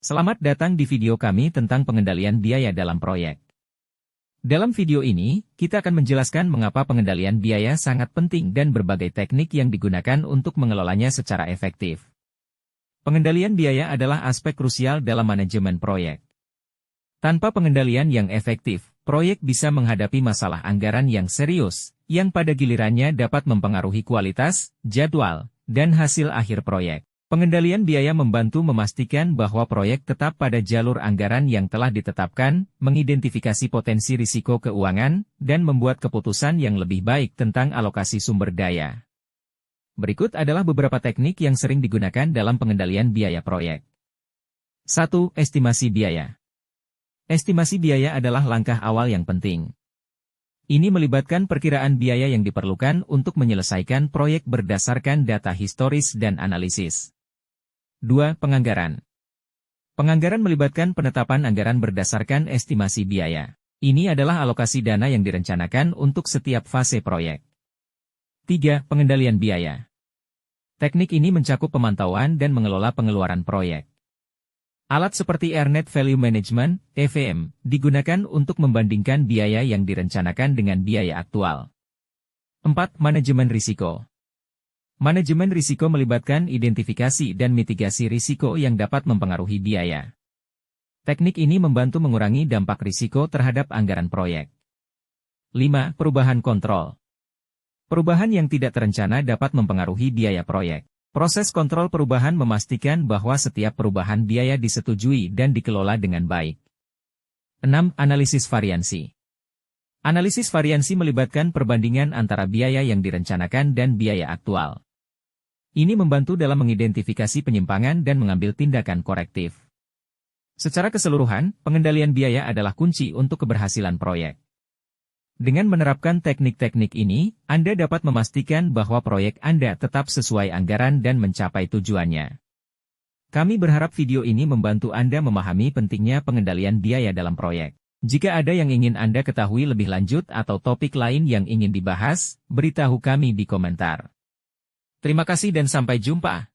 Selamat datang di video kami tentang pengendalian biaya dalam proyek. Dalam video ini, kita akan menjelaskan mengapa pengendalian biaya sangat penting dan berbagai teknik yang digunakan untuk mengelolanya secara efektif. Pengendalian biaya adalah aspek krusial dalam manajemen proyek. Tanpa pengendalian yang efektif, proyek bisa menghadapi masalah anggaran yang serius, yang pada gilirannya dapat mempengaruhi kualitas, jadwal, dan hasil akhir proyek. Pengendalian biaya membantu memastikan bahwa proyek tetap pada jalur anggaran yang telah ditetapkan, mengidentifikasi potensi risiko keuangan, dan membuat keputusan yang lebih baik tentang alokasi sumber daya. Berikut adalah beberapa teknik yang sering digunakan dalam pengendalian biaya proyek. 1. Estimasi biaya. Estimasi biaya adalah langkah awal yang penting. Ini melibatkan perkiraan biaya yang diperlukan untuk menyelesaikan proyek berdasarkan data historis dan analisis. 2. Penganggaran. Penganggaran melibatkan penetapan anggaran berdasarkan estimasi biaya. Ini adalah alokasi dana yang direncanakan untuk setiap fase proyek. 3. Pengendalian biaya. Teknik ini mencakup pemantauan dan mengelola pengeluaran proyek. Alat seperti Earned Value Management, EVM, digunakan untuk membandingkan biaya yang direncanakan dengan biaya aktual. 4. Manajemen risiko. Manajemen risiko melibatkan identifikasi dan mitigasi risiko yang dapat mempengaruhi biaya. Teknik ini membantu mengurangi dampak risiko terhadap anggaran proyek. 5. Perubahan kontrol. Perubahan yang tidak terencana dapat mempengaruhi biaya proyek. Proses kontrol perubahan memastikan bahwa setiap perubahan biaya disetujui dan dikelola dengan baik. 6. Analisis variansi. Analisis variansi melibatkan perbandingan antara biaya yang direncanakan dan biaya aktual. Ini membantu dalam mengidentifikasi penyimpangan dan mengambil tindakan korektif. Secara keseluruhan, pengendalian biaya adalah kunci untuk keberhasilan proyek. Dengan menerapkan teknik-teknik ini, Anda dapat memastikan bahwa proyek Anda tetap sesuai anggaran dan mencapai tujuannya. Kami berharap video ini membantu Anda memahami pentingnya pengendalian biaya dalam proyek. Jika ada yang ingin Anda ketahui lebih lanjut atau topik lain yang ingin dibahas, beritahu kami di komentar. Terima kasih dan sampai jumpa.